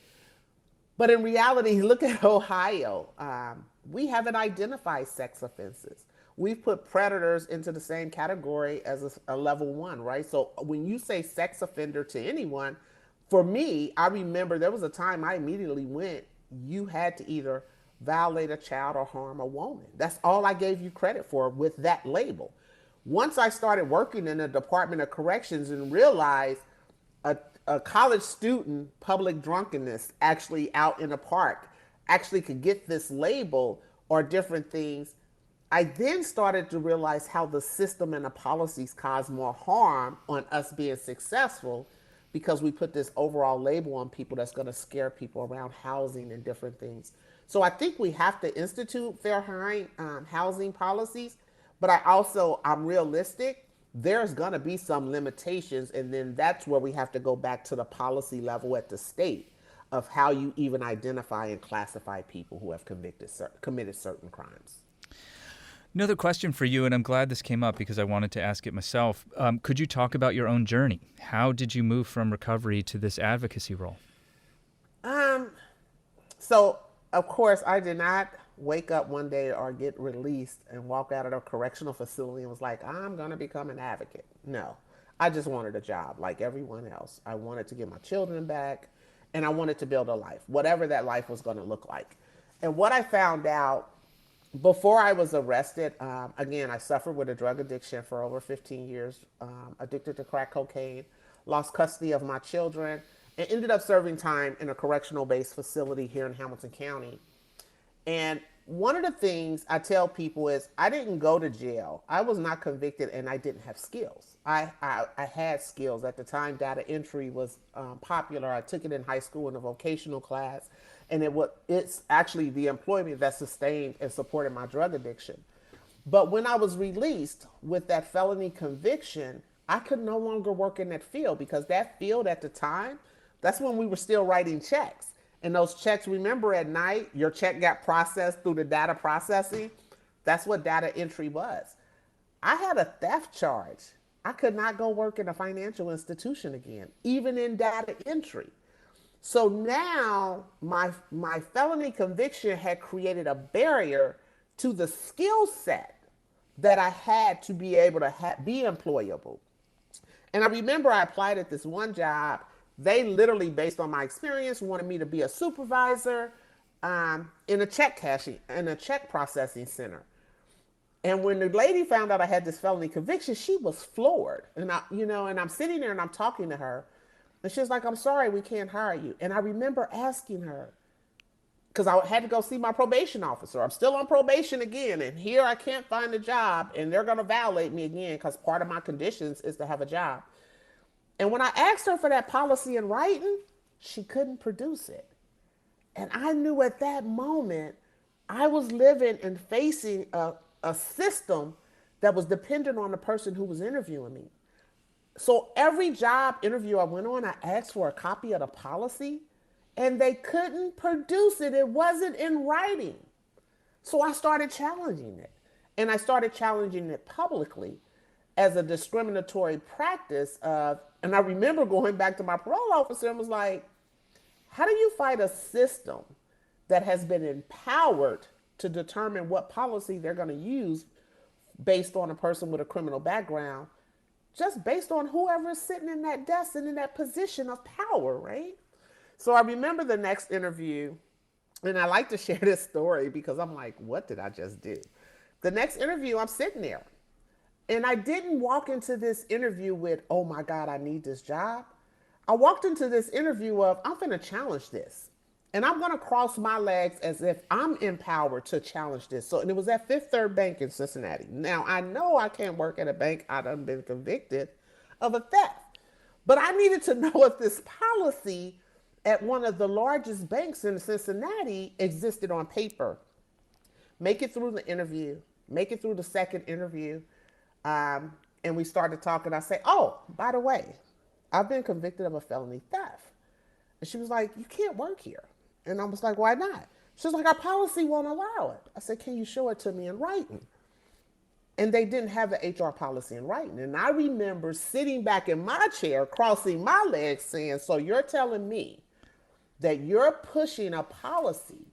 But in reality, look at Ohio. We haven't identified sex offenses. We've put predators into the same category as a level 1, right? So when you say sex offender to anyone, for me, I remember there was a time I immediately went, you had to either violate a child or harm a woman. That's all I gave you credit for with that label. Once I started working in the Department of Corrections and realized a college student, public drunkenness, actually out in a park, actually could get this label or different things, I then started to realize how the system and the policies cause more harm on us being successful because we put this overall label on people that's going to scare people around housing and different things. So I think we have to institute fair housing policies, but I'm realistic. There's going to be some limitations, and then that's where we have to go back to the policy level at the state of how you even identify and classify people who have committed certain crimes. Another question for you, and I'm glad this came up because I wanted to ask it myself. Could you talk about your own journey? How did you move from recovery to this advocacy role? So, of course, I did not wake up one day or get released and walk out of a correctional facility and was like, I'm going to become an advocate. No, I just wanted a job like everyone else. I wanted to get my children back, and I wanted to build a life, whatever that life was going to look like. And what I found out before I was arrested, again, I suffered with a drug addiction for over 15 years, addicted to crack cocaine, lost custody of my children, and ended up serving time in a correctional-based facility here in Hamilton County. And one of the things I tell people is I didn't go to jail. I was not convicted, and I didn't have skills. I had skills. At the time, data entry was popular. I took it in high school in a vocational class. And it's actually the employment that sustained and supported my drug addiction. But when I was released with that felony conviction, I could no longer work in that field because that field at the time, that's when we were still writing checks. And those checks, remember at night, your check got processed through the data processing. That's what data entry was. I had a theft charge. I could not go work in a financial institution again, even in data entry. So now my felony conviction had created a barrier to the skill set that I had to be able to be employable. And I remember I applied at this one job. They literally, based on my experience, wanted me to be a supervisor in a check processing center. And when the lady found out I had this felony conviction, she was floored. And I'm sitting there and I'm talking to her. And she was like, I'm sorry, we can't hire you. And I remember asking her, because I had to go see my probation officer. I'm still on probation again. And here I can't find a job. And they're going to violate me again because part of my conditions is to have a job. And when I asked her for that policy in writing, she couldn't produce it. And I knew at that moment, I was living and facing a system that was dependent on the person who was interviewing me. So every job interview I went on, I asked for a copy of the policy, and they couldn't produce it. It wasn't in writing. So I started challenging it. And I started challenging it publicly as a discriminatory practice and I remember going back to my parole officer and was like, how do you fight a system that has been empowered to determine what policy they're going to use based on a person with a criminal background, just based on whoever's sitting in that desk and in that position of power, right? So I remember the next interview, and I like to share this story because I'm like, what did I just do? The next interview, I'm sitting there, And I didn't walk into this interview with, oh my God, I need this job. I walked into this interview of, I'm going to challenge this. And I'm going to cross my legs as if I'm empowered to challenge this. So, and it was at Fifth Third Bank in Cincinnati. Now, I know I can't work at a bank. I've been convicted of a theft. But I needed to know if this policy at one of the largest banks in Cincinnati existed on paper. Make it through the interview, make it through the second interview. And we started talking. I say, oh, by the way, I've been convicted of a felony theft. And she was like, you can't work here. And I was like, why not? She was like, our policy won't allow it. I said, can you show it to me in writing? And they didn't have the HR policy in writing. And I remember sitting back in my chair, crossing my legs, saying, so you're telling me that you're pushing a policy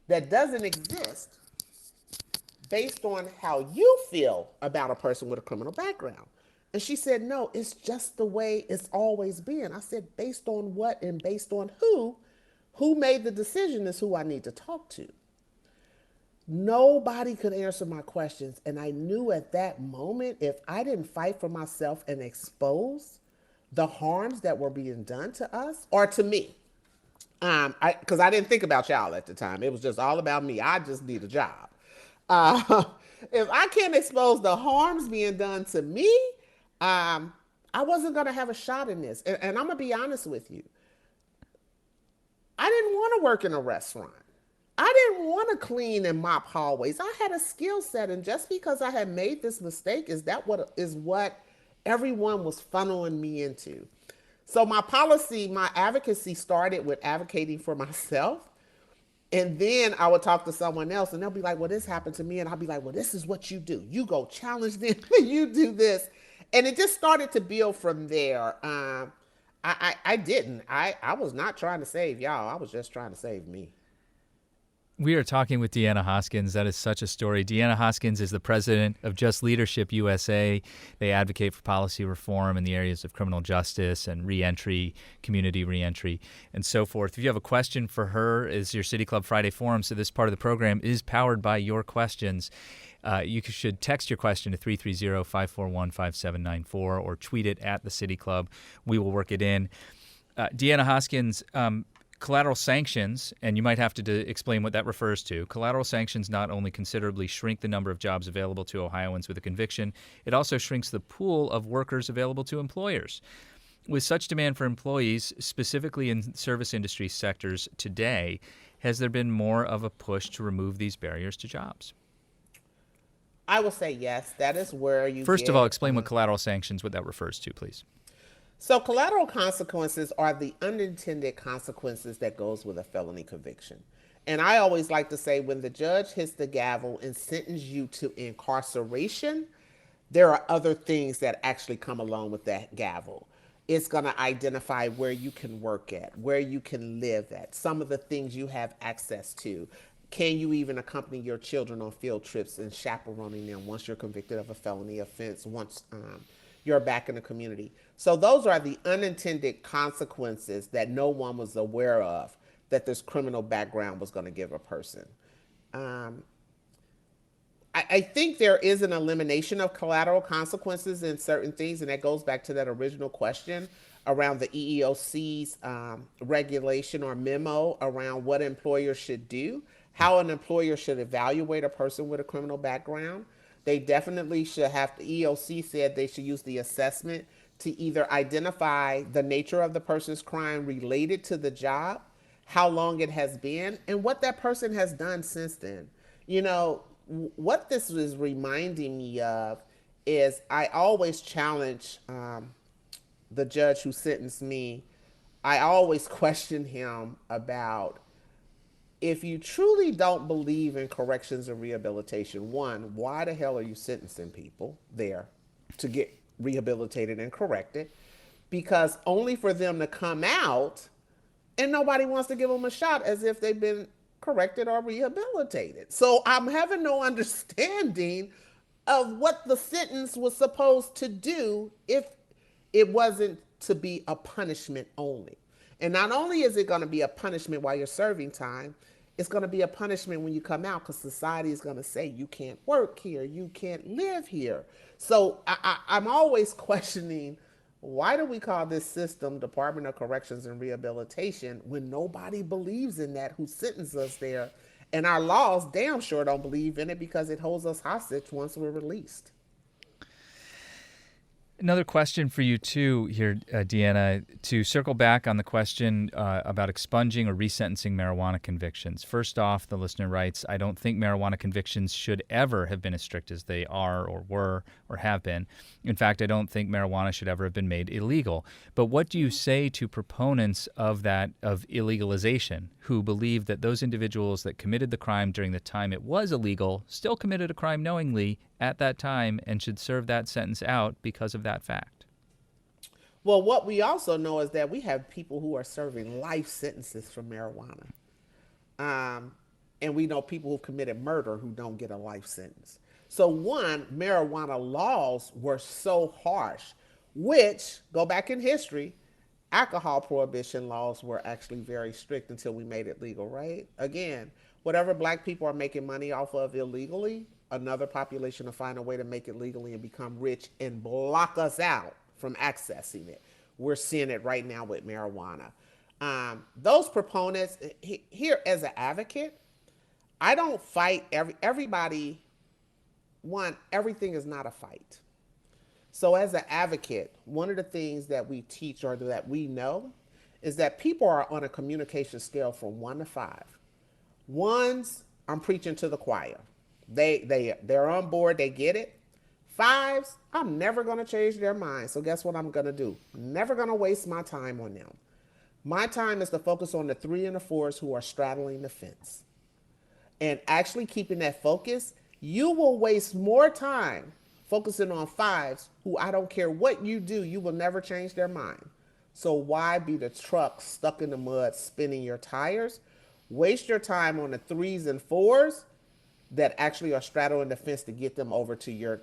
that doesn't exist based on how you feel about a person with a criminal background? And she said, no, it's just the way it's always been. I said, based on what and based on who? Who made the decision is who I need to talk to. Nobody could answer my questions. And I knew at that moment, if I didn't fight for myself and expose the harms that were being done to us or to me, because I didn't think about y'all at the time. It was just all about me. I just need a job. If I can't expose the harms being done to me, I wasn't going to have a shot in this. And I'm going to be honest with you. I didn't want to work in a restaurant. I didn't want to clean and mop hallways. I had a skill set. And just because I had made this mistake, is what everyone was funneling me into. So my policy, my advocacy started with advocating for myself. And then I would talk to someone else and they'll be like, well, this happened to me. And I'll be like, well, this is what you do. You go challenge them. You do this. And it just started to build from there. I didn't. I was not trying to save y'all. I was just trying to save me. We are talking with Deanna Hoskins. That is such a story. Deanna Hoskins is the president of Just Leadership USA. They advocate for policy reform in the areas of criminal justice and reentry, community reentry, and so forth. If you have a question for her, is your City Club Friday Forum. So this part of the program is powered by your questions. You should text your question to 330-541-5794 or tweet it at the City Club. We will work it in. Deanna Hoskins, collateral sanctions, and you might have to explain what that refers to. Collateral sanctions not only considerably shrink the number of jobs available to Ohioans with a conviction, it also shrinks the pool of workers available to employers. With such demand for employees, specifically in service industry sectors today, has there been more of a push to remove these barriers to jobs? I will say yes. That is where you First of all, explain what collateral sanctions, what that refers to, please. So collateral consequences are the unintended consequences that goes with a felony conviction. And I always like to say when the judge hits the gavel and sentences you to incarceration, there are other things that actually come along with that gavel. It's going to identify where you can work at, where you can live at, some of the things you have access to. Can you even accompany your children on field trips and chaperoning them once you're convicted of a felony offense, once you're back in the community? So those are the unintended consequences that no one was aware of that this criminal background was going to give a person. I think there is an elimination of collateral consequences in certain things, and that goes back to that original question around the EEOC's regulation or memo around what employers should do, how an employer should evaluate a person with a criminal background. They definitely should have, the EEOC said they should use the assessment to either identify the nature of the person's crime related to the job, how long it has been, and what that person has done since then. You know, what this is reminding me of is I always challenge the judge who sentenced me. I always question him about, if you truly don't believe in corrections and rehabilitation, one, why the hell are you sentencing people there to get rehabilitated and corrected? Because only for them to come out and nobody wants to give them a shot as if they've been corrected or rehabilitated. So I'm having no understanding of what the sentence was supposed to do if it wasn't to be a punishment only. And not only is it going to be a punishment while you're serving time, it's going to be a punishment when you come out because society is going to say you can't work here, you can't live here. So I'm always questioning, why do we call this system Department of Corrections and Rehabilitation when nobody believes in that who sentenced us there? And our laws damn sure don't believe in it because it holds us hostage once we're released. Another question for you, too, here, Deanna, to circle back on the question about expunging or resentencing marijuana convictions. First off, the listener writes, I don't think marijuana convictions should ever have been as strict as they are or were or have been. In fact, I don't think marijuana should ever have been made illegal. But what do you say to proponents of illegalization who believe that those individuals that committed the crime during the time it was illegal still committed a crime knowingly at that time and should serve that sentence out because of that fact? Well, what we also know is that we have people who are serving life sentences for marijuana. And we know people who committed murder who don't get a life sentence. So one, marijuana laws were so harsh, which, go back in history, alcohol prohibition laws were actually very strict until we made it legal, right? Again, whatever black people are making money off of illegally, another population will find a way to make it legally and become rich and block us out from accessing it. We're seeing it right now with marijuana. Those proponents, here as an advocate, I don't fight everybody. One, everything is not a fight. So as an advocate, one of the things that we teach or that we know is that people are on a communication scale from 1 to 5. Ones, I'm preaching to the choir. They're on board, they get it. 5s, I'm never going to change their mind. So guess what I'm going to do? Never going to waste my time on them. My time is to focus on the 3 and the 4s who are straddling the fence. And actually keeping that focus, you will waste more time focusing on 5s who, I don't care what you do, you will never change their mind. So why be the truck stuck in the mud spinning your tires? Waste your time on the 3s and 4s that actually are straddling the fence to get them over to your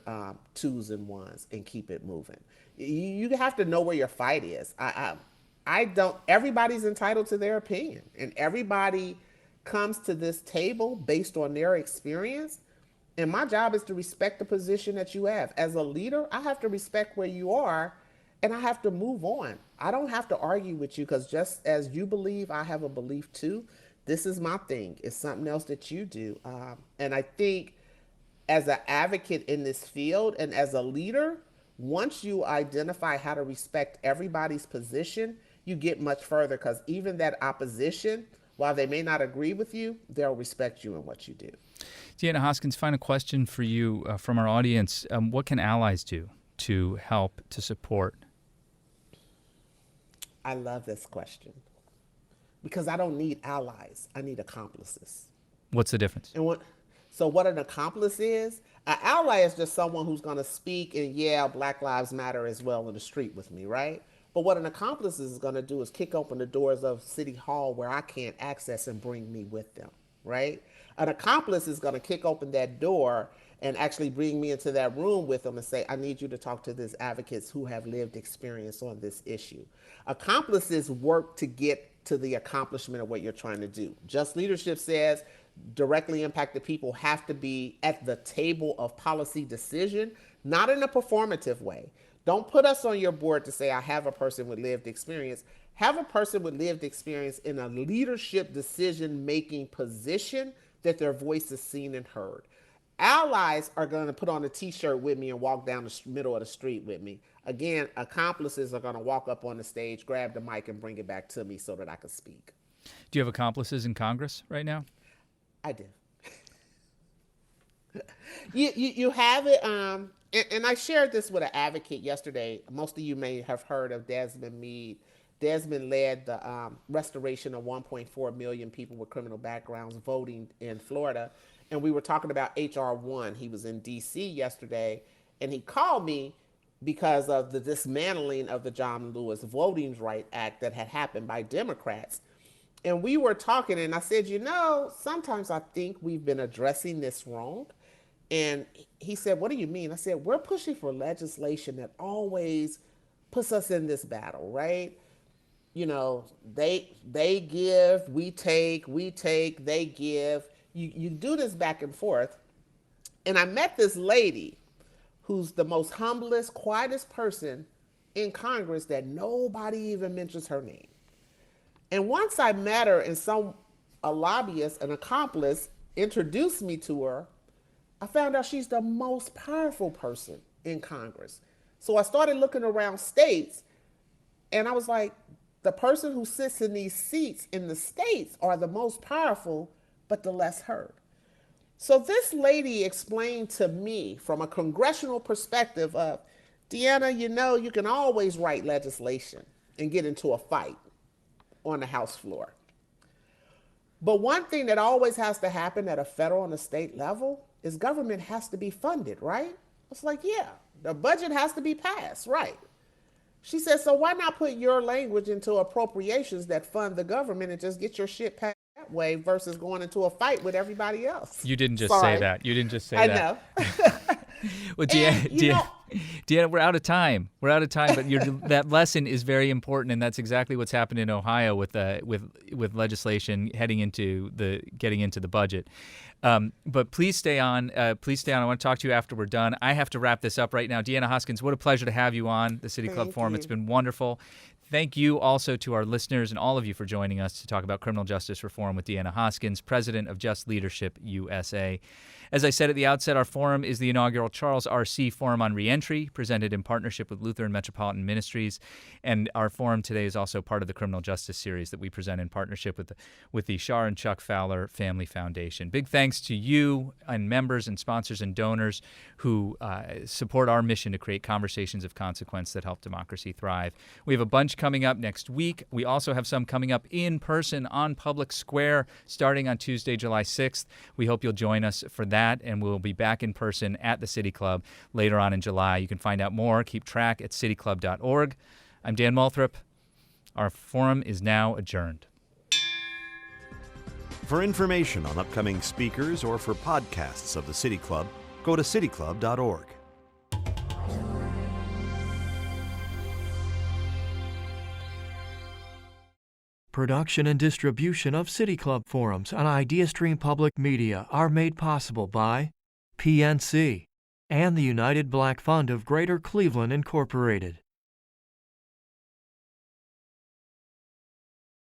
2s and 1s and keep it moving. You have to know where your fight is. I don't, everybody's entitled to their opinion, and everybody comes to this table based on their experience. And my job is to respect the position that you have. As a leader, I have to respect where you are, and I have to move on. I don't have to argue with you because just as you believe, I have a belief too. This is my thing. It's something else that you do. And I think as an advocate in this field and as a leader, once you identify how to respect everybody's position, you get much further because even that opposition, while they may not agree with you, they'll respect you in what you do. Deanna Hoskins, final question for you from our audience. What can allies do to help, to support? I love this question because I don't need allies. I need accomplices. What's the difference? So what an accomplice is, an ally is just someone who's going to speak and yell Black Lives Matter as well in the street with me, right? But what an accomplice is going to do is kick open the doors of City Hall where I can't access and bring me with them, right? An accomplice is going to kick open that door and actually bring me into that room with them and say, I need you to talk to these advocates who have lived experience on this issue. Accomplices work to get to the accomplishment of what you're trying to do. Just Leadership says directly impacted people have to be at the table of policy decision, not in a performative way. Don't put us on your board to say, I have a person with lived experience. Have a person with lived experience in a leadership decision-making position that their voice is seen and heard. Allies are going to put on a t-shirt with me and walk down the middle of the street with me. Again, accomplices are going to walk up on the stage, grab the mic, and bring it back to me so that I can speak. Do you have accomplices in Congress right now? I do. You have it. And I shared this with an advocate yesterday. Most of you may have heard of Desmond Meade. Desmond led the restoration of 1.4 million people with criminal backgrounds voting in Florida. And we were talking about H.R. 1. He was in D.C. yesterday, and he called me because of the dismantling of the John Lewis Voting Rights Act that had happened by Democrats. And we were talking, and I said, sometimes I think we've been addressing this wrong. And he said, what do you mean? I said, we're pushing for legislation that always puts us in this battle, right? they give, we take, they give. You do this back and forth. And I met this lady who's the most humblest, quietest person in Congress that nobody even mentions her name. And once I met her and a lobbyist, an accomplice, introduced me to her, I found out she's the most powerful person in Congress. So I started looking around states, and I was like, the person who sits in these seats in the states are the most powerful, but the less heard. So this lady explained to me from a congressional perspective of, Deanna, you can always write legislation and get into a fight on the House floor. But one thing that always has to happen at a federal and a state level is government has to be funded, right? It's like, yeah, the budget has to be passed, right? She said, so why not put your language into appropriations that fund the government and just get your shit passed that way versus going into a fight with everybody else? You didn't just Sorry. say that. You didn't just say I that. know. Well, And, Deanna, we're out of time. We're out of time, but that lesson is very important, and that's exactly what's happened in Ohio with legislation getting into the budget. But please stay on. Please stay on. I want to talk to you after we're done. I have to wrap this up right now. Deanna Hoskins, what a pleasure to have you on the City Club Forum. you. It's been wonderful. Thank you also to our listeners and all of you for joining us to talk about criminal justice reform with Deanna Hoskins, president of Just Leadership USA. As I said at the outset, our forum is the inaugural Charles R.C. Forum on Reentry, presented in partnership with Lutheran Metropolitan Ministries. And our forum today is also part of the Criminal Justice Series that we present in partnership with the Shar and Chuck Fowler Family Foundation. Big thanks to you and members and sponsors and donors who support our mission to create conversations of consequence that help democracy thrive. We have a bunch coming up next week. We also have some coming up in person on Public Square starting on Tuesday, July 6th. We hope you'll join us for that, and we'll be back in person at the City Club later on in July. You can find out more, keep track at cityclub.org. I'm Dan Moulthrop. Our forum is now adjourned. For information on upcoming speakers or for podcasts of the City Club, go to cityclub.org. Production and distribution of City Club forums on IdeaStream Public Media are made possible by PNC and the United Black Fund of Greater Cleveland, Incorporated.